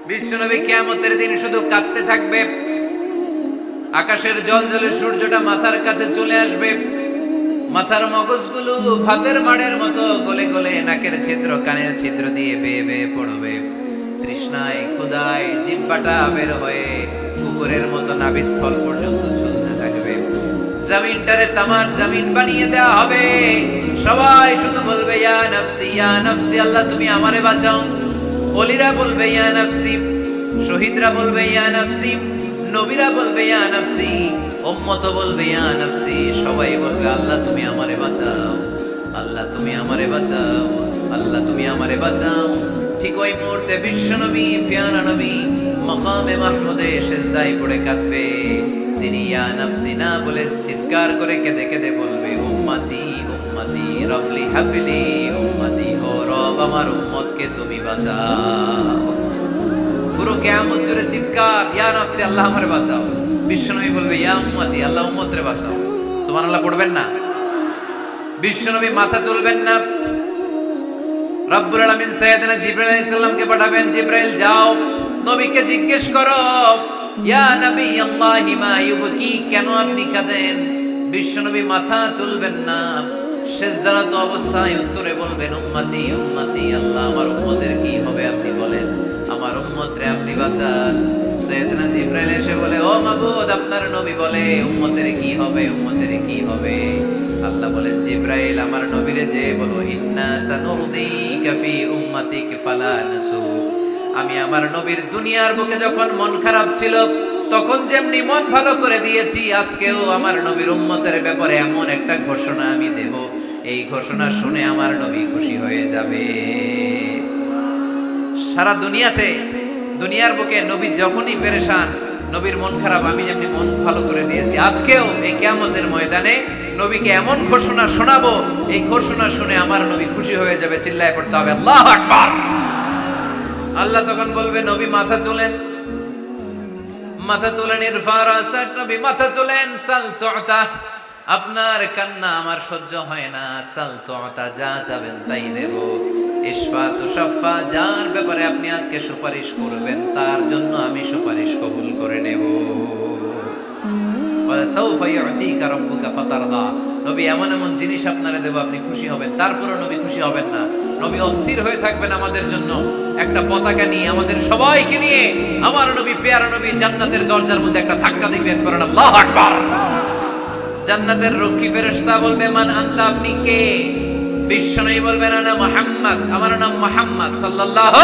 বিশ্বনবী কিয়ামতের দিন শুধু কাঁদতে থাকবে। আকাশের জলজলে সূর্যটা মাথার কাছে চলে আসবে, মাথার মগজগুলো ভাতের মাড়ের মতো গলে গলে নাকের ছিদ্র কানের ছিদ্র দিয়ে বেয়ে বেয়ে পড়বে। তৃষ্ণায় ক্ষুধায় জিহ্বাটা বের হয়ে কুকুরের মতো নাভিস্থল পর্যন্ত ঝুলতে থাকবে। জমিনটারে তামার জমিন বানিয়ে দেওয়া হবে। সবাই শুধু বলবে ইয়া নাফসি ইয়া নাফসি, আল্লাহ তুমি আমারে বাঁচাও। ওলিরা বলবে ইয়া নাফসি, শহীদরা বলবে ইয়া নাফসি, নবীরা বলবে ইয়া নাফসি, উম্মত বলবে ইয়া নাফসি। সবাই বলবে আল্লাহ তুমি আমারে বাঁচাও, আল্লাহ তুমি আমারে বাঁচাও, আল্লাহ তুমি আমারে বাঁচাও। ঠিক ওই মুহূর্তে বিশ্বনবী প্যারা নবী মাকামে মাহমুদে সিজদায় পড়ে কাঁদবে। তিনি ইয়া নাফসি না বলে চিৎকার করে কেঁদে কেঁদে বলবে উম্মতি উম্মতি রবলি হাবলি উম্মতি, ও রব আমার উম্মতকে তুমি বাঁচাও। পুরো কিয়ামত জুড়ে চিৎকার ইয়া নাফসি আল্লাহ আমারে বাঁচাও। বিশ্বনবী বলবে ইয়া উম্মতি আল্লাহ উম্মতরে বাঁচাও। সুবহানাল্লাহ পড়বেন না? বিশ্বনবী মাথা তুলবেন না। রব্বুল আলামিন সাইয়েদনা জিবরাইল আলাইহিস সালামকে পাঠাবেন, জিবরাইল যাও নবীকে জিজ্ঞেস করো ইয়া নবী আল্লাহি মা ইউবকি, কেন আপনি কাঁদেন? বিশ্বনবী মাথা তুলবেন না, সিজদারত অবস্থায় উত্তরে বলবেন উম্মতি উম্মতি, আল্লাহ আমার উম্মতের কি হবে আপনি বলেন, আমার উম্মতরে আপনি বাঁচান। সাইয়েদনা জিবরাইল এসে বলে ও মাবুদ আপনার নবী বলে উম্মতের কি হবে, উম্মতের কি হবে? আল্লাহ বলেন জিবরাইল আমার নবীরে যে বলো ইন্না সানুরদিকা ফি উম্মাতিক ফালা নাসু। আমি আমার নবীর দুনিয়ার বুকে যখন মন খারাপ ছিল তখন যেমনি মন ভালো করে দিয়েছি, আজকেও আমার নবীর উম্মতের ব্যাপারে এমন একটা ঘোষণা আমি দেব, এই ঘোষণা শুনে আমার নবী খুশি হয়ে যাবে। সারা দুনিয়াতে দুনিয়ার বুকে নবী যখনই পেরেশান, নবীর মন খারাপ, আমি যেমনি মন ভালো করে দিয়েছি, আজকেও এই কিয়ামতের ময়দানে নবীকে এমন ঘোষণা শোনাবো, এই ঘোষণা শুনে আমার নবী খুশি হয়ে যাবে। চিল্লায় পড়তে হবে আল্লাহু আকবার। আল্লাহ তখন বলবে নবী মাথা তোলেন, মাথা তোলেন, ইরফা রাসাক, নবী মাথা তোলেন, সাল তুতা, আপনার কান্না আমার সহ্য হয় না, সাল তুতা, যা চাবেন তাই দেব। ইশফা তুশাফা, যার ব্যাপারে আপনি আজকে সুপারিশ করবেন তার জন্য আমি সুপারিশ কবুল করে নেব। সাউফা ইউতিকা রাব্বুকা ফাতারদা, নবী এমন এমন জিনিস আপনারে দেব আপনি খুশি হবেন। তারপরে নবী খুশি হবেন না, নবী অস্থির হয়ে থাকবেন আমাদের জন্য। একটা পতাকা নিয়ে আমাদের সবাইকে নিয়ে আমার নবী প্যারা নবী জান্নাতের দরজার মধ্যে একটা ধাক্কা দিবেন, করেন আল্লাহু আকবার। জান্নাতের রক্ষী ফেরেশতা বলবে মান আনতা, আপনি কে? বিশ্বনবী বলবেন আনা মুহাম্মদ, আমার নাম মুহাম্মদ সাল্লাল্লাহু।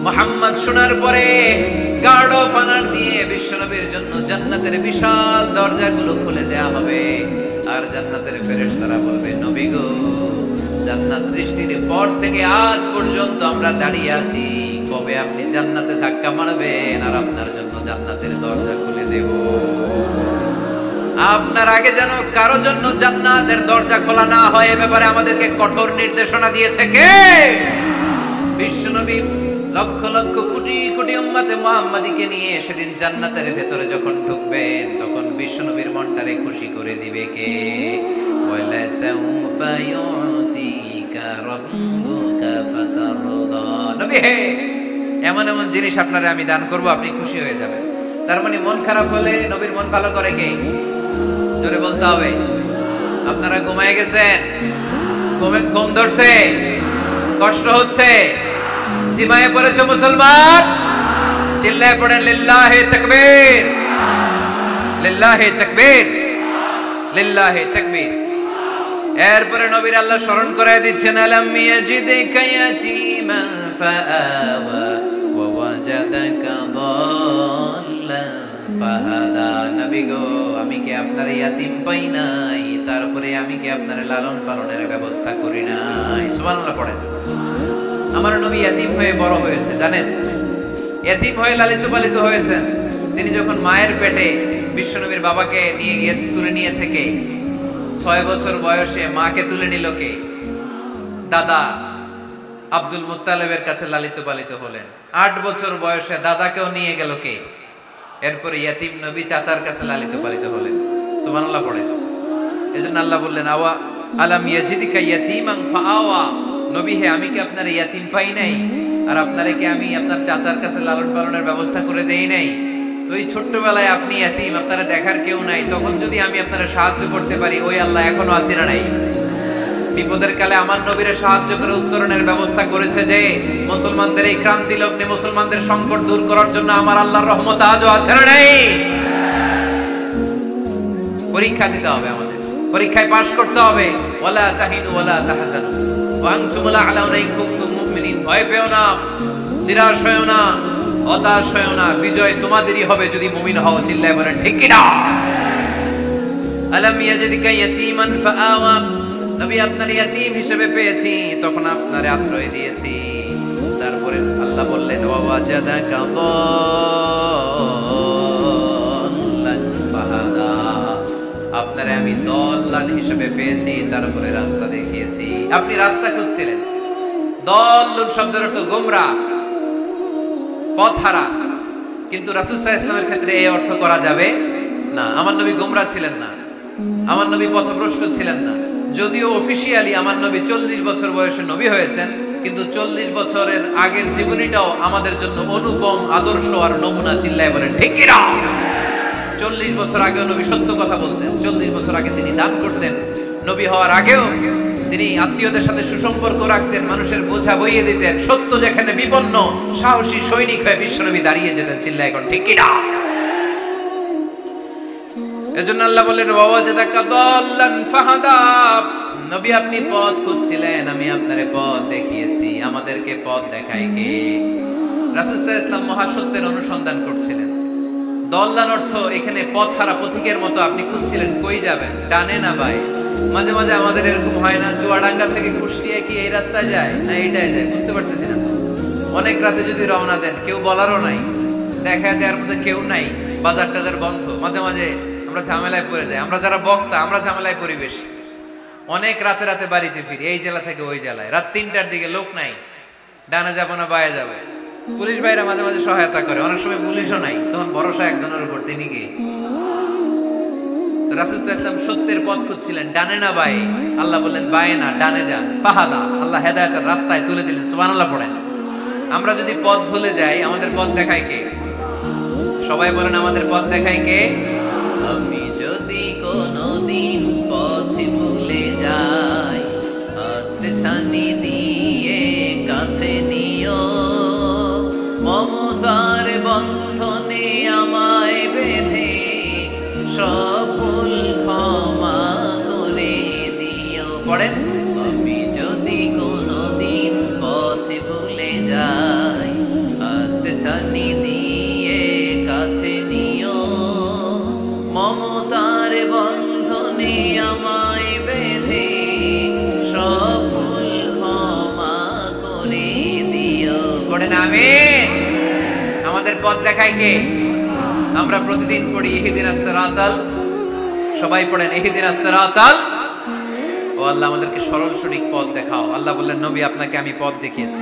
মুহাম্মদ শোনার পরে গার্ড অফ অনার দিয়ে বিশ্বনবীর জন্য জান্নাতের বিশাল দরজাগুলো খুলে দেয়া হবে। আর জান্নাতের ফেরেশতারা বলবে নবী গো, জান্নাত সৃষ্টির পর থেকে আজ পর্যন্ত আমরা দাঁড়িয়ে আছি, কবে আপনি জান্নাতে ধাক্কা মারবেন আর আপনার জন্য জান্নাতের দরজা খুলে দেব। আপনার আগে যেন কারো জন্য জান্নাতের দরজা খোলা না হয়, এ ব্যাপারে আমাদেরকে কঠোর নির্দেশনা দিয়েছে কে? বিশ্বনবী লক্ষ লক্ষ কোটি কোটি উম্মতে মুহাম্মাদীকে নিয়ে সেদিন জান্নাতের ভেতরে যখন ঢুকবেন তখন বিশ্বনবীর মনটারে খুশি করে দিবে কে? ওয়ালা সাউফা ইউতিকা রাব্বুকা ফাতারদা, নবী হে এমন এমন জিনিস আপনারে আমি দান করব, আপনি খুশি হয়ে যাবেন। তার মানে মন খারাপ হলে নবীর মন ভালো করে কে? জোরে বলতে হবে। আপনারা ঘুমায় গেছেন, ঘুম ধরছে, কষ্ট হচ্ছে, জিমায়ে পড়েছে মুসলমান, চিল্লায় পড়েন লিল্লাহি তাকবীর, লিল্লাহি তাকবীর, লিল্লাহি তাকবীর। এরপরে নবীর আল্লাহ স্মরণ করায় দিচ্ছেন আলাম ইয়াজিদিকা ইয়াতীমান ফাআওয়া ওয়া ওয়াজাদাকা দাল্লান ফাহাদা। নবী গো, আমি কি আপনার ইয়াতীম পাই নাই, তারপরে আমি কি আপনার লালন পালনের ব্যবস্থা করি নাই? সুবহানাল্লাহ পড়েন। আমার নবী ইয়াতীম হয়ে বড় হয়েছে, জানেন? ইয়াতীম হয়ে লালিত পালিত হয়েছেন। তিনি যখন মায়ের পেটে বিশ্বনবীর বাবাকে নিয়ে গিয়ে তুলে নিয়েছে কে? 6 বছর বয়সে মাকে তুলে নিল কে? দাদা আব্দুল মুত্তালিবের কাছে লালিত পালিত হলেন। 8 বছর বয়সে দাদাকেও নিয়ে গেল কে? এরপরে ইয়াতীম নবী চাচার কাছে লালিত পালিত হলেন। সুবহানাল্লাহ পড়েন। এজন্য আল্লাহ বললেন আওয়া আলাম ইয়াজিদিকা ইয়াতীমান ফাআওয়া, নবী হে, আমি কি আপনার ইয়াতিম পাই নাই? আর আপনারে কি আমি আপনার চাচার কাছে লালন পালনের ব্যবস্থা করে দেই নাই? তো এই ছোট্টবেলায় আপনি ইয়াতিম, আপনারা দেখার কেউ নাই, তখন যদি আমি আপনারা সাহায্য করতে পারি, ওই আল্লাহ এখনো আসিরা নাই? বিপদের কালে আমার নবীরে সাহায্য করে উত্তরণের ব্যবস্থা করেছে যে মুসলমানদের এই ক্রান্তি লগ্নে মুসলমানদের সংকট দূর করার জন্য আমার আল্লাহর রহমত আজও আছে না নাই? পরীক্ষা দিতে হবে, আমাদের পরীক্ষায় পাশ করতে হবে। ওয়ালা তাহিনু ওয়ালা তাহজানু ওয়া আনতুম আ'লাউনা ইন কুনতুম মুমিনিন। ভয় পেও না, নিরাশ হয়ো না, হতাশ হয়ো না, বিজয় তোমাদেরই হবে যদি মুমিন হও। চিল্লায় বলেন ঠিক কি না? আলাম ইয়াজিদকা ইয়াতীমান ফাআওয়া, নবী আপনার ইয়াতীম হিসেবে পেয়েছি, তখন আপনারে আশ্রয় দিয়েছি। তারপরে আল্লাহ বললেন ওয়া ওয়াজাদাকা দাল্লান ফাহাদা, আপনারে আমি দল্লান হিসেবে পেয়েছি, তারপরে রাস্তা দেখিয়েছি। আপনি রাস্তা খুঁজছিলেন। দল্লুন শব্দের অর্থ গোমরাহ, পথহারা, কিন্তু রাসূল সাল্লাল্লাহু আলাইহি ওয়াসাল্লামের ক্ষেত্রে এই অর্থ করা যাবে না। আমার নবী গোমরাহ ছিলেন না, আমার নবী পথভ্রষ্ট ছিলেন না। যদিও অফিশিয়ালি আমার নবী 40 বছর বয়সে নবী হয়েছেন, কিন্তু 40 বছরের আগের জীবনীটাও আমাদের জন্য অনুপম আদর্শ আর নমুনা। চিল্লায় বলেন ঠিক কি না? 40 বছর আগেও নবী সত্য কথা বলতেন। 40 বছর আগে তিনি দান করতেন। নবী হওয়ার আগেও তিনি আত্মীয়দের সাথে সুসম্পর্ক রাখতেন, মানুষের বোঝা বইয়ে দিতেন। সত্য যেখানে বিপন্ন, সাহসী সৈনিক হয়ে বিশ্বনবী দাঁড়িয়ে যেতেন। চিল্লায় এখন ঠিক কি না? এজন্য আল্লাহ বললেন ওয়া ওয়াজাদাকা দাল্লান ফাহাদা, নবী আপনি পথ খুঁজছিলেন, আমি আপনারে পথ দেখিয়েছি। আমাদেরকে পথ দেখায় কে? রাসূল সাল্লাল্লাহু আলাইহি ওয়াসাল্লাম মহাসত্যের অনুসন্ধান করছিলেন। দল্লান অর্থ এখানে পথহারা পথিকের মতো আপনি খুঁজছিলেন, কই যাবেন, ডানে না বাঁয়ে? মাঝে মাঝে আমাদের এরকম হয় না, চুয়াডাঙ্গা থেকে কুষ্টিয়া কি এই রাস্তায় যায় না এইটাই যায়, বুঝতে পারতেছি না তো। অনেক রাতে যদি রওনা দেন, কেউ বলারও নাই, দেখা দেওয়ার মতো কেউ নাই, বাজার টাজার বন্ধ, মাঝে মাঝে আমরা ঝামেলায় পড়ে যাই। আমরা যারা বক্তা, আমরা ঝামেলায় পরিবেশ। অনেক রাতে রাতে বাড়িতে ফিরি, এই জেলা থেকে ওই জেলায়, রাত 3টার দিকে লোক নাই, ডানে যাবো না বাঁয়ে যাবো। পুলিশ ভাইরা মাঝে মাঝে সহায়তা করে, অনেক সময় পুলিশও নাই, তখন ভরসা একজনের উপর, তিনি কি? রাসূল সাল্লাল্লাহু আলাইহি ওয়াসাল্লাম সত্যের পথ খুঁজছিলেন, ডানে না বাঁয়ে? আল্লাহ বললেন বাঁয়ে না, ডানে যান। ফাহাদা, আল্লাহ হেদায়েতের রাস্তায় তুলে দিলেন। সুবহানাল্লাহ পড়েন। আমরা যদি পথ ভুলে যাই, আমাদের পথ দেখায় কে? সবাই বলেন আমাদের পথ দেখায় কে? আমি যদি কোনদিন পথ ভুলে যাই, হাত ছানি দিয়ে কাছে নিও, মমতার বন্ধনে আমায় বেঁধে সব ভুল ক্ষমা করে দিও। পড়েন, আমি যদি কোনদিন পথ ভুলে যাই, হাত ছানি দিয়ে কাছে নিও, মমতার বন্ধনে আমায় বেঁধে সব ভুল ক্ষমা করে দিও। পড়েন আমিন। আমাদের পথ দেখায় কে? আমরা প্রতিদিন পড়ি ইহদিনাস সিরাতাল, সবাই পড়েন ইহদিনাস সিরাতাল। ও আল্লাহ আমাদেরকে সরল সঠিক পথ দেখাও। আল্লাহ বললেন নবী আপনাকে আমি পথ দেখিয়েছি।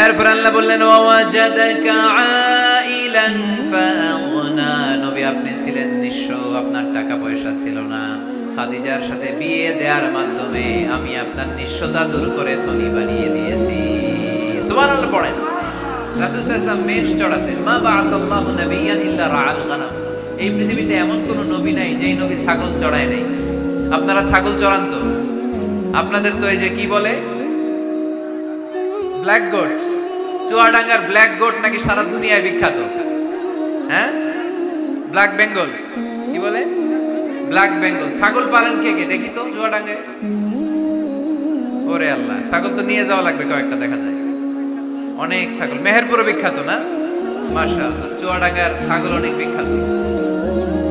এরপর আল্লাহ বললেন ওয়া ওয়াজাদাকা আইলান ফাআগনা, নবী আপনি ছিলেন নিঃস্ব, আপনার টাকা পয়সা ছিল না। খাদিজার সাথে বিয়ে দেওয়ার মাধ্যমে আমি আপনার নিঃস্বতা দূর করে ধনী বানিয়ে দিয়েছি। সুবহানাল্লাহ পড়েন। রাসূল সাল্লাল্লাহু আলাইহি ওয়াসাল্লাম মেষ চড়াতেন। মা বাআসাল্লাহু নাবিয়্যান ইল্লা রাআল গানাম, এই পৃথিবীতে এমন কোন নবী নাই যেই নবী ছাগল চড়ায় নাই। আপনারা ছাগল চড়ান তো? আপনাদের তো এই যে কি বলে ব্ল্যাক গোট, চুয়াডাঙ্গার ব্ল্যাক গোট নাকি সারা দুনিয়ায় বিখ্যাত। হ্যাঁ, ব্ল্যাক বেঙ্গল, কি বলে ব্ল্যাক বেঙ্গল। ছাগল পালেন কে কে দেখি তো চুয়াডাঙ্গায়? ওরে আল্লাহ, ছাগল তো নিয়ে যাওয়া লাগবে কয়েকটা, দেখা যায় অনেক ছাগল। মেহেরপুরও বিখ্যাত না? মাশাআল্লাহ, চুয়াডাঙ্গার ছাগল অনেক বিখ্যাত।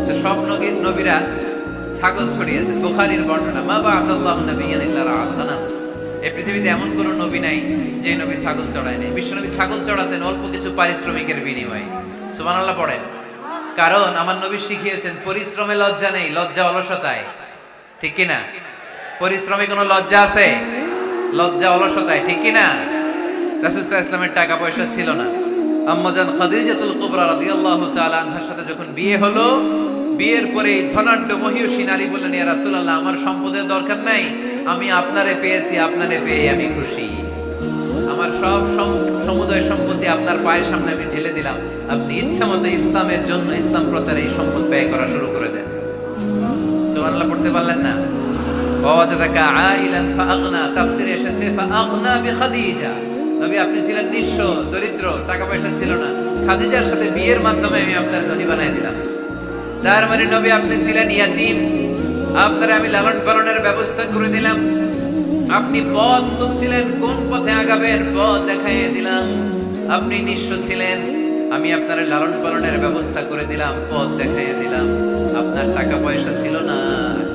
তো সব নবীরা ছাগল ছড়িয়েছেন। বুখারীর বর্ণনা, মা বাআসাল্লাহু নাবিয়্যান ইল্লা রাআল গানাম, এই পৃথিবীতে এমন কোন নবী নাই যে নবী ছাগল চড়ায় নাই। বিশ্বনবী ছাগল চড়াতেন অল্প কিছু পারিশ্রমিকের বিনিময়ে। সুবহানাল্লাহ পড়েন। কারণ আমার নবী শিখিয়েছেন পরিশ্রমে লজ্জা নেই, লজ্জা অলসতায়। ঠিক কি না? পরিশ্রমে কোনো লজ্জা আছে? লজ্জা অলসতায়, ঠিক কি না? রাসূল সাল্লাল্লাহু আলাইহি ওয়াসাল্লামের টাকা পয়সা ছিল না। আম্মাজান খাদিজাতুল কুবরা রাদিয়াল্লাহু তাআলা আনহার সাথে যখন বিয়ে হলো, বিয়ের পরে ধনাঢ্য মহিয়সী নারী বললেন ইয়া রাসূলুল্লাহ, আমার সম্পদের দরকার নাই, আমি আপনারে পেয়েছি, আপনারে পেয়ে আমি খুশি। আমার সব সমুদয় সম্পত্তি আপনার পায়ের সামনে আমি ঢেলে দিলাম, আপনি ইচ্ছা মতো ইসলামের জন্য, ইসলাম প্রচারে এই সম্পদ ব্যয় করা শুরু করে দেন। সুবহানাল্লাহ পড়তে পারলেন না? ওয়াজাদাকা আইলান ফাআগনা, তাফসিরে এসেছে ফাআগনা বিখাদিজা। নবী আপনি ছিলেন নিঃস্ব, দরিদ্র, টাকা পয়সা ছিল না, খাদিজার সাথে বিয়ের মাধ্যমে আমি আপনার ধনী বানাই দিলাম। তার মানে নবী আপনি ছিলেন ইয়াতীম, আপনারা আমি লালন পালনের ব্যবস্থা করে দিলাম। আপনি পথ খুঁজছিলেন, কোন পথে আগাবেন, পথ দেখাইয়ে দিলাম। আপনি নিঃস্ব ছিলেন, আমি আপনার লালন পালনের ব্যবস্থা করে দিলাম, পথ দেখাইয়ে দিলাম। আপনার টাকা পয়সা ছিল না,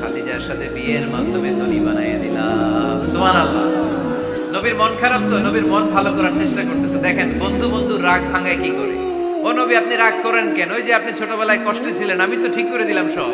খাদিজার সাথে বিয়ের মাধ্যমে ধনী বানাইয়ে দিলাম। সুবহানাল্লাহ। নবীর মন খারাপ তো, নবীর মন ভালো করার চেষ্টা করতেছে। দেখেন বন্ধু বন্ধু রাগ ভাঙায় কি করে। ও নবী আপনি রাগ করেন কেন? ওই যে আপনি ছোটবেলায় কষ্টে ছিলেন, আমি তো ঠিক করে দিলাম সব।